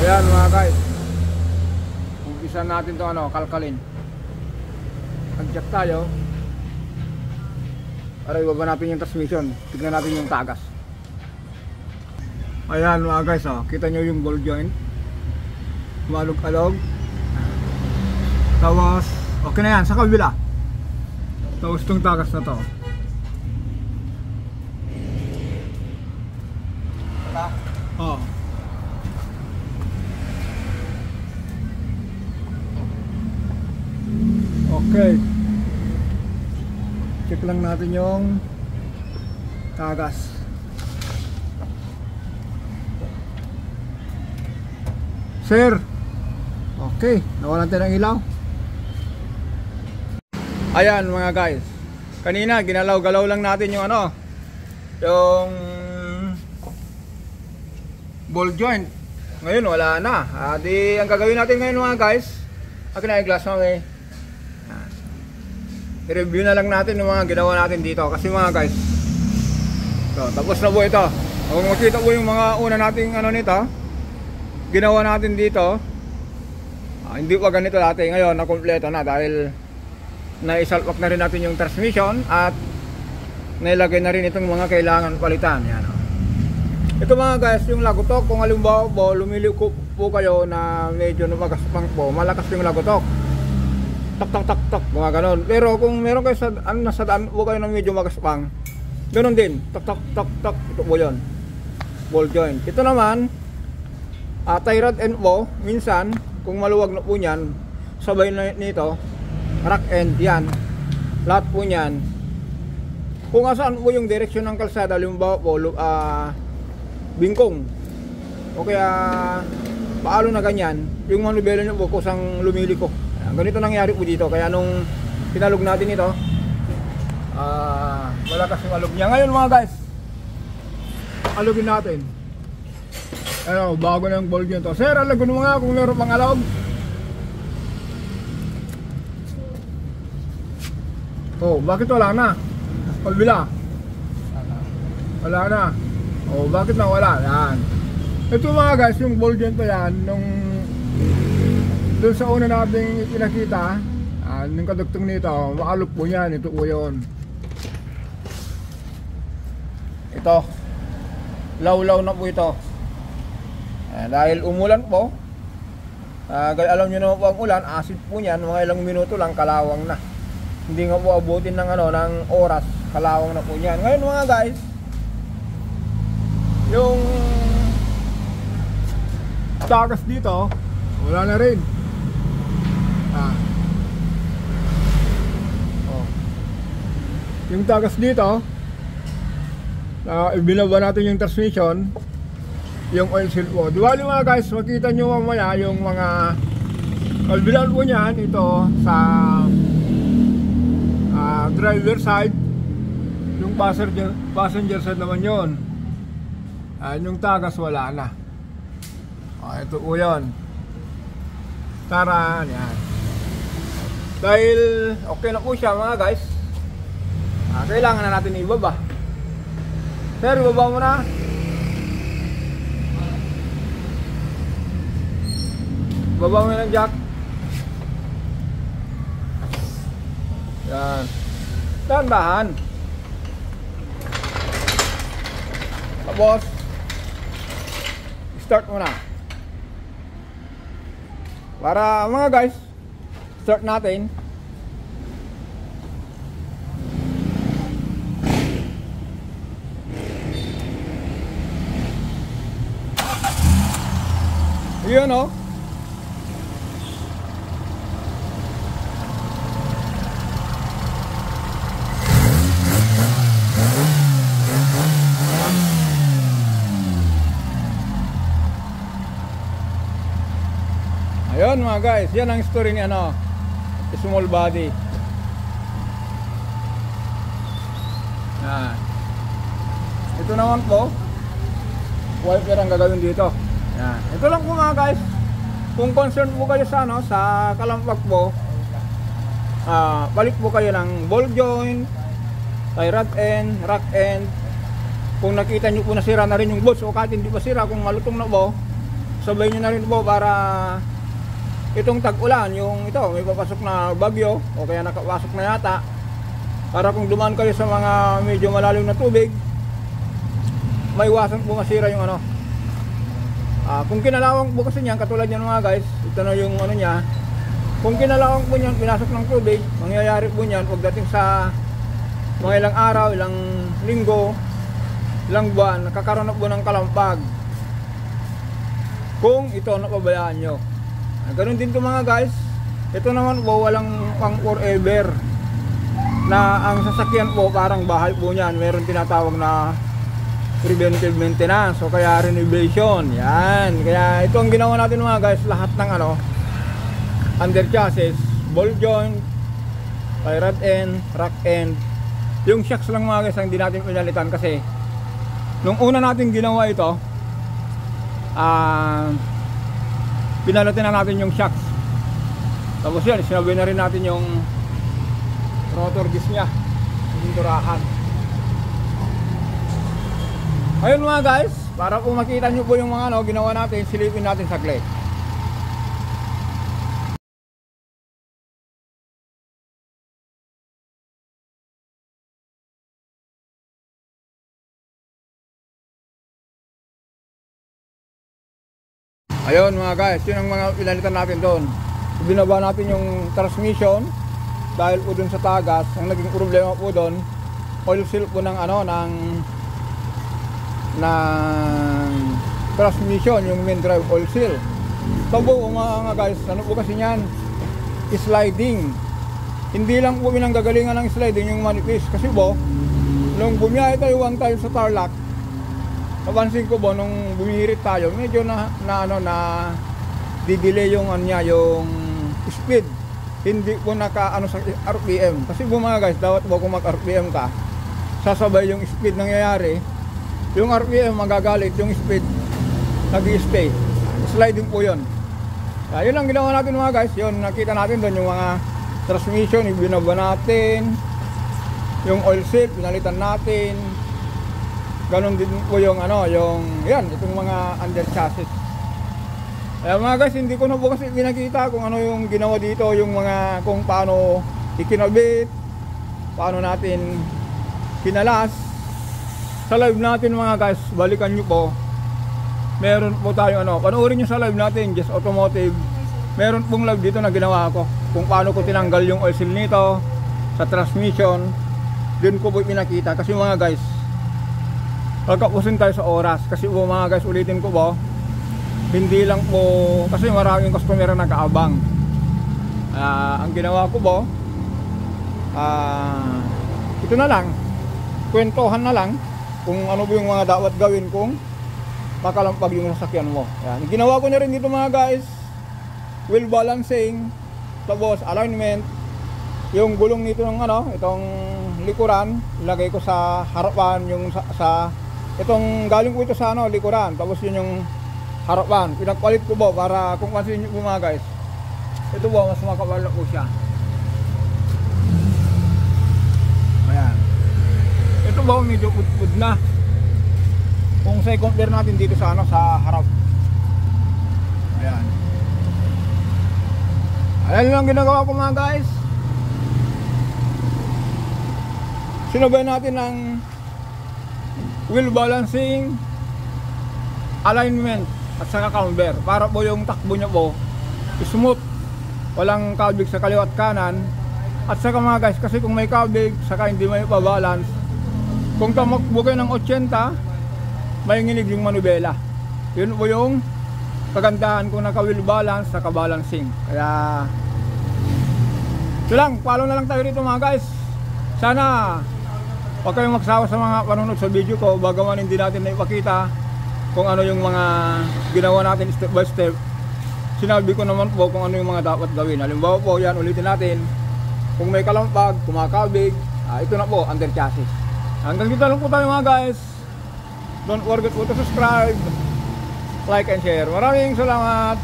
Ayan mga guys, umpisa natin to kalkalin. Nag-check tayo para ibaba natin yung transmission. Tignan natin yung tagas. Ayan mga guys, kita nyo yung ball joint, malog-alog. Tapos okay na yan sa kabila. Tapos itong tagas na to, okay. Check lang natin yung tagas. Sir, okay, nawalan tayo ng ilaw. Ayan mga guys, kanina ginalaw-galaw lang natin yung yung ball joint. Ngayon wala na. Di ang gagawin natin ngayon mga guys, akin na yung glass mga i-review na lang natin yung mga ginawa natin dito. Kasi mga guys, tapos na po ito. Kung makita po yung mga una nating nito, ginawa natin dito, hindi pa ganito dati. Ngayon na kompleto na dahil naisalpak na rin natin yung transmission at nailagay na rin itong mga kailangan palitan. Yan, ito mga guys, yung lagotok, kung halimbawa po lumiliko po kayo na medyo magaspang po, malakas yung lagotok, tak tak tak tak, mga ganon. Pero kung meron kayo nasa daan po kayo na medyo magaspang, ganon din, tak tak tak tak, ito po yun, ball joint. Ito naman tie rod end po, minsan kung maluwag na po nyan, sabay na nito rack end, yan lahat po nyan. Kung asaan po yung direksyon ng kalsada, halimbawa po bingkong o kaya paalo na ganyan, yung manubela nyo po kusang lumiliko. Ganito nangyari po dito. Kaya nung pinalog natin ito, malakas yung alog niya. Ngayon mga guys, alogin natin. Bago na yung ball joint to. Sir, alagon mo nga kung meron pang alog. Bakit wala na? Palbila wala na. Bakit na wala? Yan. Ito mga guys, yung ball joint pa yan, nung doon sa una nating pinakita, yung kadugtong nito, maalog po yan. Ito po yun. Ito, law-law na po ito. Dahil umulan po, alam nyo naman po ang ulan, acid po yan, mga ilang minuto lang kalawang na. Hindi nga po abutin ng ng oras, kalawang na po yan. Ngayon mga guys, yung tagas dito wala na rin. Yung tagas dito, ibinaba natin yung transmission, yung oil seal po. Diwali mga guys, makita nyo mamaya yung mga kalbilan po nyan. Ito sa driver side, yung passenger side naman yon. Yung tagas wala na. Ito po yun. Taran, yan. Dahil okay na po siya mga guys, kailangan na natin ibaba. Sir, ibaba mo na. Ibaba mo ng jack. Yan. Dahan-dahan. Tapos start muna. Para mga guys, start natin. Yun Ayun mga guys, yan ang story ni small body. Ito naman po, wiper ang gagawin dito. Yan. Ito lang po mga guys. Kung concern po kayo sa sa kalampag po, balik po kayo ng ball joint, tie rod end, rack end. Kung nakita nyo po na sira na rin yung bolts o kahit hindi pa sira, kung malutong na po, sabay nyo na rin po para itong tag-ulan, yung ito, may papasok na bagyo o kaya nakapasok na yata, para kung dumaan kayo sa mga medyo malalim na tubig, maiwasan po masira yung ano. Kung kinalawang po kasi niyan, katulad yan mga guys, ito na yung ano niya, kung kinalawang po niyan, pinasok ng tubig, mangyayari po niyan pagdating sa mga ilang araw, ilang linggo, ilang buwan, nakakaroon na po ng kalampag kung ito napabayaan nyo. Ganun din to mga guys. Ito naman po walang pang forever, na ang sasakyan po parang bahay po niyan, meron tinatawag na preventive maintenance o kaya renovation. Yan, kaya ito ang ginawa natin mga guys, lahat ng ano, under chassis, ball joint, tie rod end, rack end. Yung shocks lang mga guys ang hindi natin pinalitan kasi nung una natin ginawa ito, pinalitan na natin yung shocks. Tapos yan, sinabay na rin natin yung rotor disc nya, yung turahan. Ayun mga guys, para po makita nyo po yung mga ano, ginawa natin, silipin natin saglit. Ayun mga guys, yun ang mga pinalitan natin doon. Binaba natin yung transmission dahil po doon sa tagas. Ang naging problema po doon, oil seal po ng ano, ng transmission, yung main drive oil seal. Ito po mga guys, ano po kasi yan, sliding. Hindi lang po pinanggagalingan ng sliding yung manipis. Kasi po, nung bumiyahe tayo one time sa Tarlac, napansin ko po nung bumihirit tayo, medyo na di-delay yung ano niya, yung speed. Hindi po naka sa RPM. Kasi po mga guys, dapat po kung mag RPM ka, sasabay yung speed nangyayari. Yung RPM magagalit, yung speed nag-i-stay. Sliding po yun. Yun ang ginawa natin mga guys. Yun, nakita natin doon yung mga transmission, ibinaba natin. Yung oil seal, pinalitan natin. Ganon din po yung ano, yung yan, itong mga under chassis. Kaya mga guys, hindi ko na po kasi pinakita kung ano yung ginawa dito, yung mga kung paano ikinabit, paano natin kinalas. Sa live natin mga guys, balikan nyo po. Meron po tayo ano, panoorin nyo sa live natin, Just Automotive. Meron pong live dito na ginawa ko kung paano ko tinanggal yung oil seal nito sa transmission. Din ko po pinakita kasi mga guys, pagkapusin tayo sa oras. Kasi po mga guys, ulitin ko po, hindi lang po, kasi maraming customer na nag-aabang. Ang ginawa ko po, ito na lang, kwentuhan na lang kung ano po yung mga dapat gawin kung makalampag yung sasakyan mo. Yan. Ginawa ko na rin dito mga guys, wheel balancing, tapos alignment, yung gulong nito ng ano, itong likuran, ilagay ko sa harapan, yung sa itong galing ko ito sa ano, likuran, tapos yun yung harapan, pinagpalit ko po para kung pansin nyo po mga guys, ito po mas makapal na po siya. Ayan, ito po medyo pud na kung sa i-compare natin dito sa ano, sa harap. Ayan, ayan lang ginagawa ko mga guys. Sinabay natin ng wheel balancing, alignment at saka camber para po yung takbo nyo po smooth, walang kabig sa kaliwa at kanan. At saka mga guys, kasi kung may kabig saka hindi may pa-balance, kung tamakbo kayo ng 80, may nginig yung manubela. Yun po yung kagandahan kung naka wheel balance saka balancing. Kaya ito lang, follow na lang tayo rito mga guys. Sana huwag kayong magsawa sa mga panunod sa video ko, bagaman hindi natin naipakita kung ano yung mga ginawa natin step by step. Sinabi ko naman po kung ano yung mga dapat gawin. Halimbawa po, yan, ulitin natin. Kung may kalampag, kumakabig, ito na po, under chassis. Hanggang dito lang po tayo mga guys. Don't forget po to subscribe, like and share. Maraming salamat.